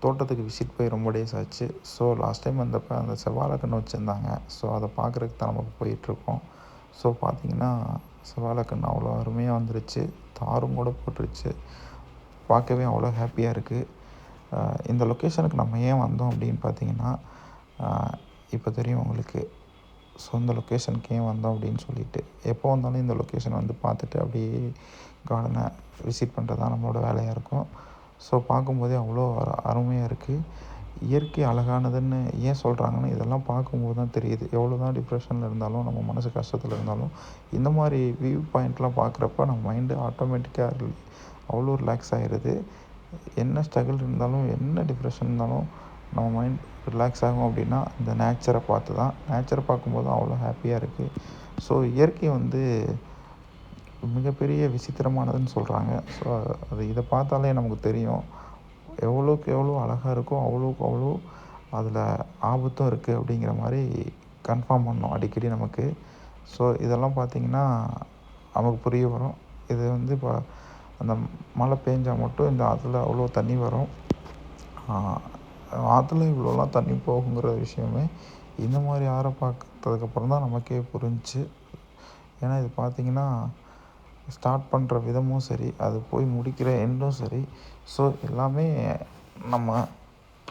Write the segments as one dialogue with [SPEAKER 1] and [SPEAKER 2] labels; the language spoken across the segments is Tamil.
[SPEAKER 1] தோட்டத்துக்கு விசிட் போய் ரொம்ப டேஸ் ஆச்சு. ஸோ லாஸ்ட் டைம் வந்தப்போ அந்த செவ்வாழைக்கன்று வச்சுருந்தாங்க. ஸோ அதை பார்க்குறதுக்கு தான் நம்ம போயிட்டுருக்கோம். ஸோ பார்த்திங்கன்னா செவ்வாழைக்கன்று அவ்வளோ அருமையாக வந்துருச்சு. தாரும் கூட போட்டுருச்சு. பார்க்கவே அவ்வளோ ஹாப்பியாக இருக்குது. இந்த லொக்கேஷனுக்கு நம்ம ஏன் வந்தோம் அப்படின்னு பார்த்திங்கன்னா, இப்போ தெரியும் உங்களுக்கு. ஸோ இந்த லொக்கேஷனுக்கு ஏன் வந்தோம் அப்படின்னு சொல்லிட்டு, எப்போ வந்தாலும் இந்த லொக்கேஷன் வந்து பார்த்துட்டு அப்படியே கார்டனை விசிட் பண்ணுறது தான் நம்மளோட வேலையாக இருக்கும். ஸோ பார்க்கும்போதே அவ்வளோ அருமையாக இருக்குது. இயற்கை அழகானதுன்னு ஏன் சொல்கிறாங்கன்னு இதெல்லாம் பார்க்கும்போது தான் தெரியுது. எவ்வளோ தான் டிப்ரெஷனில் இருந்தாலும், நம்ம மனசு கஷ்டத்தில் இருந்தாலும், இந்த மாதிரி வியூ பாயிண்ட்லாம் பார்க்குறப்ப நம்ம மைண்டு ஆட்டோமேட்டிக்காக அவ்வளோ ரிலாக்ஸ் ஆகிடுது. என்ன ஸ்ட்ரகிள் இருந்தாலும், என்ன டிப்ரெஷன் இருந்தாலும் நம்ம மைண்ட் ரிலாக்ஸ் ஆகும் அப்படின்னா இந்த நேச்சரை பார்த்து தான். நேச்சரை பார்க்கும்போது அவ்வளோ ஹாப்பியாக இருக்குது. ஸோ இயற்கை வந்து மிகப்பெரிய விசித்திரமானதுன்னு சொல்கிறாங்க. ஸோ இதை பார்த்தாலே நமக்கு தெரியும். எவ்வளோக்கு எவ்வளோ அழகாக இருக்கோ அவ்வளோக்கு அவ்வளோ அதில் ஆபத்தும் இருக்குது அப்படிங்கிற மாதிரி கன்ஃபார்ம் பண்ணோம் அடிக்கடி நமக்கு. ஸோ இதெல்லாம் பார்த்திங்கன்னா நமக்கு புரிய வரும். இது வந்து இப்போ அந்த மழை பெஞ்சால் மட்டும் இந்த ஆற்றுல அவ்வளோ தண்ணி வரும். ஆற்றுல இவ்வளோலாம் தண்ணி போகுங்கிற விஷயமே இந்த மாதிரி ஆறை பார்த்ததுக்கப்புறம் தான் நமக்கே புரிஞ்சிச்சு. ஏன்னா இது பார்த்திங்கன்னா ஸ்டார்ட் பண்ணுற விதமும் சரி, அது போய் முடிக்கிற எண்டும் சரி, ஸோ எல்லாமே நம்ம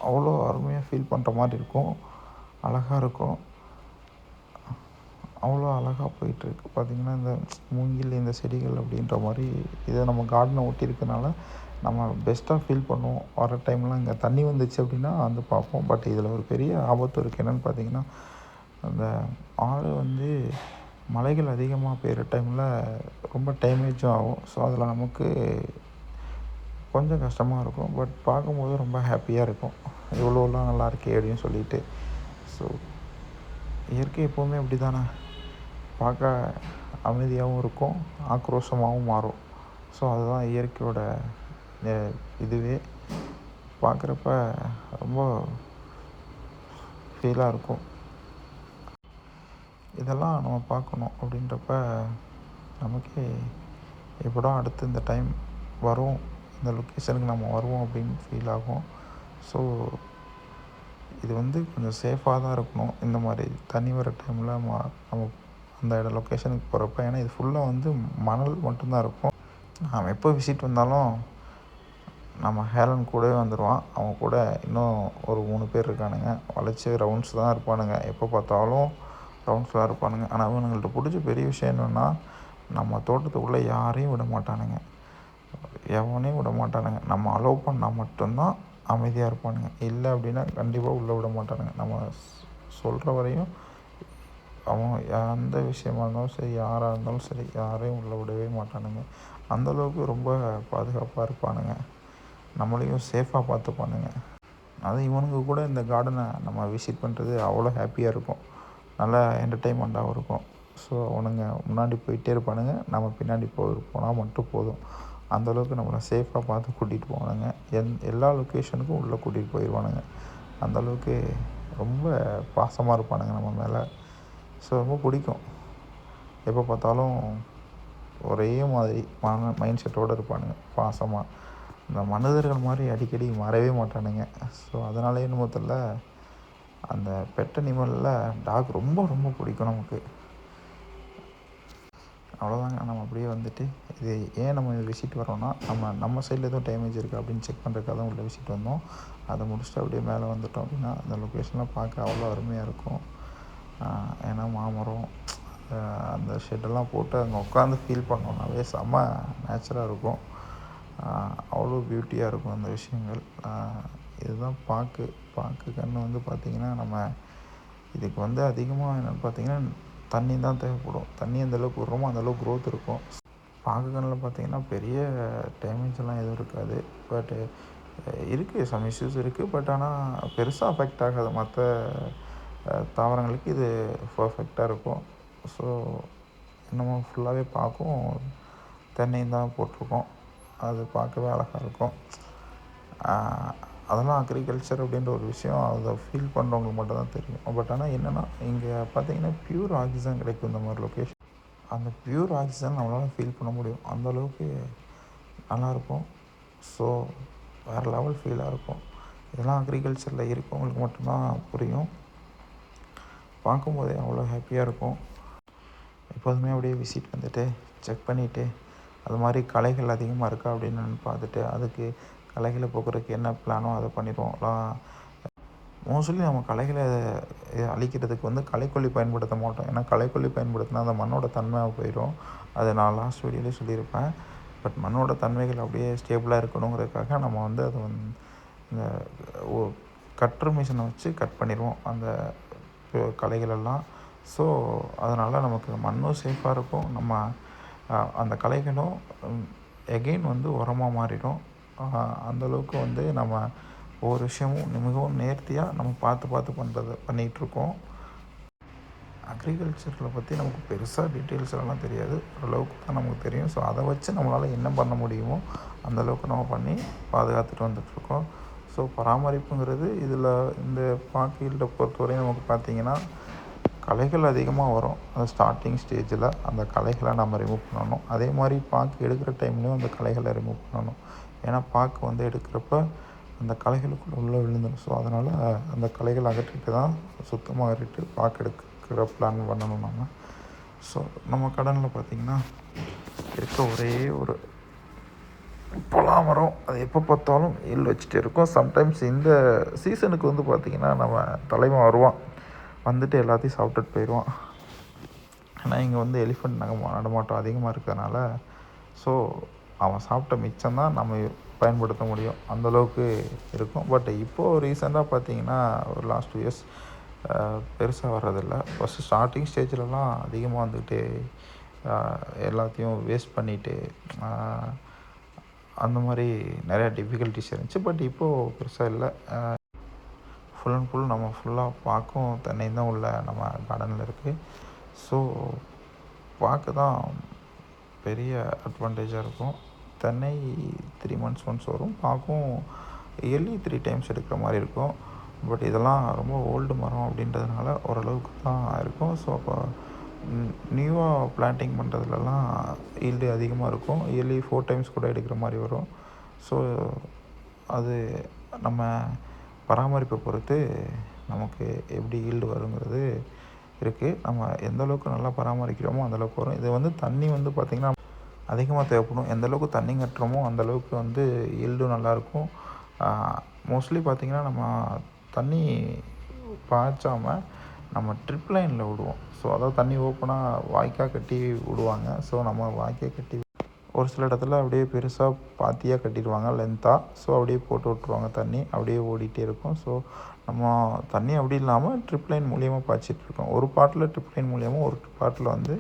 [SPEAKER 1] அவ்வளோ அருமையாக ஃபீல் பண்ணுற மாதிரி இருக்கும். அழகாக இருக்கும். அவ்வளோ அழகாக போயிட்டுருக்கு. பார்த்திங்கன்னா இந்த மூங்கில், இந்த செடிகள் அப்படின்ற மாதிரி இதை நம்ம கார்டனை ஒட்டியிருக்கனால நம்ம பெஸ்ட்டாக ஃபீல் பண்ணுவோம். வர டைம்லாம் இங்கே தண்ணி வந்துச்சு அப்படின்னா வந்து பார்ப்போம். பட் இதில் ஒரு பெரிய ஆபத்து இருக்குது. என்னென்னு பார்த்திங்கன்னா, அந்த ஆறு வந்து மழைகள் அதிகமாக பெய்கிற டைமில் ரொம்ப டேமேஜும் ஆகும். ஸோ அதில் நமக்கு கொஞ்சம் கஷ்டமாக இருக்கும். பட் பார்க்கும்போது ரொம்ப ஹாப்பியாக இருக்கும். இவ்வளோலாம் நல்லா இருக்கே அப்படின்னு சொல்லிட்டு. ஸோ இயற்கை எப்போவுமே அப்படி தானே, பார்க்க அமைதியாகவும் இருக்கும், ஆக்ரோஷமாகவும் மாறும். ஸோ அதுதான் இயற்கையோட இதுவே. பார்க்குறப்ப ரொம்ப ஃபீலாக இருக்கும். இதெல்லாம் நம்ம பார்க்கணும் அப்படின்றப்ப நமக்கே எப்படா அடுத்து இந்த டைம் வரும், இந்த லொக்கேஷனுக்கு நம்ம வருவோம் அப்படின்னு ஃபீல் ஆகும். ஸோ இது வந்து கொஞ்சம் சேஃபாக தான் இருக்கணும் இந்த மாதிரி தண்ணி வர டைமில் நம்ம அந்த லொக்கேஷனுக்கு போகிறப்ப. ஏன்னா இது ஃபுல்லாக வந்து மணல் மட்டும்தான் இருக்கும். நம்ம எப்போ விசிட் வந்தாலும் நம்ம ஹேலன் கூடவே வந்துடுவான். அவங்க கூட இன்னும் ஒரு 3 பேர் இருக்கானுங்க. வளைச்சி ரவுண்ட்ஸ் தான் இருப்பானுங்க. எப்போ பார்த்தாலும் ரவுண்ட்ஸ்லாம் இருப்பானுங்க. ஆனால் அவனுங்கள்ட்ட பிடிச்ச பெரிய விஷயம் என்னென்னா, நம்ம தோட்டத்துக்குள்ளே யாரையும் விட மாட்டானுங்க. எவனையும் விட மாட்டானுங்க. நம்ம அலோவ் பண்ணால் மட்டும்தான் அமைதியாக இருப்பானுங்க. இல்லை அப்படின்னா கண்டிப்பாக உள்ளே விட மாட்டானுங்க. நம்ம சொல்கிற வரையும் அவன் எந்த விஷயமா இருந்தாலும் சரி, யாராக இருந்தாலும் சரி, யாரையும் உள்ளே விடவே மாட்டானுங்க. அந்தளவுக்கு ரொம்ப பாதுகாப்பாக இருப்பானுங்க. நம்மளையும் சேஃபாக பார்த்துப்பானுங்க. அது இவனுங்க கூட இந்த கார்டனை நம்ம விசிட் பண்ணுறது அவ்வளோ ஹாப்பியாக இருக்கும். நல்லா என்டர்டெயின்மெண்ட்டாகவும் இருக்கும். ஸோ அவனுங்க முன்னாடி போயிட்டே இருப்பானுங்க. நம்ம பின்னாடி போனால் மட்டும் போதும். அந்தளவுக்கு நம்மளை சேஃபாக பார்த்து கூட்டிகிட்டு போவானுங்க. எல்லா லொக்கேஷனுக்கும் உள்ளே கூட்டிகிட்டு போயிடுவானுங்க. அந்தளவுக்கு ரொம்ப பாசமாக இருப்பானுங்க நம்ம மேலே. ஸோ ரொம்ப பிடிக்கும். எப்போ பார்த்தாலும் ஒரே மாதிரி மைண்ட் செட்டோடு இருப்பானுங்க, பாசமாக. இந்த மனிதர்கள் மாதிரி அடிக்கடி மாறவே மாட்டானுங்க. ஸோ அதனாலே என்னமோ தெரியல, அந்த பெட் அனிமலில் டாக் ரொம்ப ரொம்ப பிடிக்கும் நமக்கு. அவ்வளோதாங்க. நம்ம அப்படியே வந்துட்டு இது ஏன் நம்ம விசிட் வரோன்னா, நம்ம சைடில் எதுவும் டேமேஜ் இருக்குது அப்படின்னு செக் பண்ணுறதுக்காக தான் உள்ள விசிட் வந்தோம். அதை முடிச்சுட்டு அப்படியே மேலே வந்துட்டோம் அப்படின்னா அந்த லொக்கேஷன்லாம் பார்க்க அவ்வளோ அருமையாக இருக்கும். ஏன்னா மாமரம், அந்த ஷெட்டெல்லாம் போட்டு அங்கே உட்காந்து ஃபீல் பண்ணோம்னாவே செம்ம நேச்சராக இருக்கும். அவ்வளோ பியூட்டியாக இருக்கும் அந்த விஷயங்கள். இதுதான் பாக்கு கன்று வந்து பார்த்திங்கன்னா, நம்ம இதுக்கு வந்து அதிகமாக என்னென்னு பார்த்திங்கன்னா தண்ணி தான் தேவைப்படும். தண்ணி அந்தளவுக்கு விட்றோமோ அந்தளவுக்கு க்ரோத் இருக்கும். பாக்கு கன்றில் பார்த்திங்கன்னா பெரிய டேமேஜெல்லாம் எதுவும் இருக்காது. பட்டு இருக்குது, சம் இஷ்யூஸ் இருக்குது. பட் ஆனால் பெருசாக அஃபெக்ட் ஆகாது. மற்ற தாவரங்களுக்கு இது பர்ஃபெக்டாக இருக்கும். ஸோ நம்ம ஃபுல்லாகவே பாக்கும் தென்னையும் தான் போட்டிருக்கோம். அது பார்க்கவே அழகாக இருக்கும். அதெல்லாம் அக்ரிகல்ச்சர் அப்படின்ற ஒரு விஷயம் அதை ஃபீல் பண்ணுறவங்களுக்கு மட்டும் தான் தெரியும். பட் ஆனால் என்னென்னா, இங்கே பார்த்திங்கன்னா ப்யூர் ஆக்சிஜன் கிடைக்கும் இந்த மாதிரி லொக்கேஷன். அந்த ப்யூர் ஆக்சிஜன் நம்மளால் ஃபீல் பண்ண முடியும். அந்தளவுக்கு நல்லாயிருக்கும். ஸோ வேறு லெவல் ஃபீலாக இருக்கும். இதெல்லாம் அக்ரிகல்ச்சரில் இருக்கவங்களுக்கு மட்டும்தான் புரியும். பார்க்கும்போதே அவ்வளோ ஹாப்பியாக இருக்கும். எப்போதுமே அப்படியே விசிட் வந்துட்டு செக் பண்ணிவிட்டு அது மாதிரி களைகள் அதிகமாக இருக்கா அப்படின்னு பார்த்துட்டு அதுக்கு களைகளை போக்குறதுக்கு என்ன பிளானோ அதை பண்ணிடுவோம். மோஸ்ட்லி நம்ம களைகளை அழிக்கிறதுக்கு வந்து களைக்கொல்லி பயன்படுத்த மாட்டோம். ஏன்னா களைக்கொல்லி பயன்படுத்தினா அந்த மண்ணோட தன்மை போயிடும். அதை நான் லாஸ்ட் வீடியோலேயே சொல்லியிருப்பேன். பட் மண்ணோட தன்மைகள் அப்படியே ஸ்டேபிளாக இருக்கணுங்கிறதுக்காக நம்ம வந்து அதை இந்த கட்ரு மிஷினை வச்சு கட் பண்ணிடுவோம் அந்த களைகளெல்லாம். ஸோ அதனால் நமக்கு மண்ணும் சேஃபாக இருக்கும். நம்ம அந்த களைகளும் எகெயின் வந்து உரமாக மாறிடும். அந்தளவுக்கு வந்து நம்ம ஒவ்வொரு விஷயமும் மிகவும் நேர்த்தியாக நம்ம பார்த்து பண்ணிகிட்ருக்கோம். அக்ரிகல்ச்சரில் பற்றி நமக்கு பெருசாக டீட்டெயில்ஸ்லாம் தெரியாது, ஓரளவுக்கு தான் நமக்கு தெரியும். ஸோ அதை வச்சு நம்மளால் என்ன பண்ண முடியுமோ அந்தளவுக்கு நம்ம பண்ணி பாதுகாத்துட்டு வந்துட்ருக்கோம். ஸோ பராமரிப்புங்கிறது இதில் இந்த பாக்கீல்டை பொறுத்தவரையும் நமக்கு பார்த்திங்கன்னா களைகள் அதிகமாக வரும். அந்த ஸ்டார்டிங் ஸ்டேஜில் அந்த களைகளை நம்ம ரிமூவ் பண்ணணும். அதே மாதிரி பாக்கு எடுக்கிற டைம்லேயும் அந்த களைகளை ரிமூவ் பண்ணணும். ஏன்னா பாக்கு வந்து எடுக்கிறப்ப அந்த களைகளுக்குள்ள உள்ளே விழுந்துடும். ஸோ அதனால் அந்த களைகள் அகற்றிட்டு தான் சுத்தமாக அகற்றிட்டு பாக்கு எடுக்கிற பிளான் பண்ணணும் நம்ம. ஸோ நம்ம கடனில் பார்த்திங்கன்னா இருக்க ஒரே ஒரு பலா மரம், அது எப்போ பார்த்தாலும் எள் வச்சுட்டே இருக்கும். சம்டைம்ஸ் இந்த சீசனுக்கு வந்து பார்த்திங்கன்னா நம்ம தலைவன் வருவான், வந்துட்டு எல்லாத்தையும் சாப்பிட்டுட்டு போயிடுவான். ஏன்னா இங்கே வந்து எலிஃபெண்ட் நடமாட்டம் அதிகமாக இருக்கிறதுனால ஸோ அவன் சாப்பிட்ட மிச்சம்தான் நம்ம பயன்படுத்த முடியும், அந்தளவுக்கு இருக்கும். பட் இப்போது ரீசெண்டாக பார்த்திங்கன்னா ஒரு லாஸ்ட் 2 இயர்ஸ் பெருசாக வர்றதில்லை. ஃபஸ்ட்டு ஸ்டார்டிங் ஸ்டேஜ்லலாம் அதிகமாக வந்துட்டு எல்லாத்தையும் வேஸ்ட் பண்ணிவிட்டு அந்த மாதிரி நிறையா டிஃபிகல்ட்டிஸ் இருந்துச்சு. பட் இப்போது பெருசாக இல்லை. ஃபுல் அண்ட் ஃபுல் நம்ம ஃபுல்லாக பாக்கும் தென்னையும் தான் உள்ள நம்ம கார்டனில் இருக்குது. ஸோ பாக்கு தான் பெரிய அட்வான்டேஜாக இருக்கும். தென்னை 3 months ஒன்ஸ் வரும், பாக்கும் இயர்லி 3 times எடுக்கிற மாதிரி இருக்கும். பட் இதெல்லாம் ரொம்ப ஓல்டு மரம் அப்படின்றதுனால ஓரளவுக்கு தான் இருக்கும். ஸோ அப்போ நியூவாக பிளான்டிங் பண்ணுறதுலலாம் ஈல்டு அதிகமாக இருக்கும். இயர்லி 4 times கூட எடுக்கிற மாதிரி வரும். ஸோ அது நம்ம பராமரிப்பை பொறுத்து நமக்கு எப்படி ஈல்டு வருங்கிறது இருக்குது. நம்ம எந்தளவுக்கு நல்லா பராமரிக்கிறோமோ அந்தளவுக்கு வரும். இது வந்து தண்ணி வந்து பார்த்திங்கன்னா அதிகமாக தேவைப்படும். எந்தளவுக்கு தண்ணி கட்டுறோமோ அந்தளவுக்கு வந்து ஈல்டும் நல்லாயிருக்கும். மோஸ்ட்லி பார்த்திங்கன்னா நம்ம தண்ணி பாய்ச்சாமல் நம்ம ட்ரிப் லைனில் விடுவோம். ஸோ அதாவது தண்ணி ஓப்பனாக வாய்க்கால் கட்டி விடுவாங்க. ஸோ நம்ம வாய்க்கால் கட்டி ஒரு சில இடத்துல அப்படியே பெருசாக பாத்தியாக கட்டிடுவாங்க லென்த்தாக. ஸோ அப்படியே போட்டு விட்ருவாங்க, தண்ணி அப்படியே ஓடிட்டே இருக்கும். ஸோ நம்ம தண்ணி அப்படி இல்லாமல் ட்ரிப் லைன் மூலியமாக பாய்ச்சிட்ருக்கோம். ஒரு பாட்டில் ட்ரிப் லைன் மூலியமாக ஒரு பாட்டில் வந்து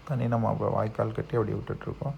[SPEAKER 1] தண்ணி நம்ம வாய்க்கால் கட்டி அப்படியே விட்டுட்ருக்கோம்.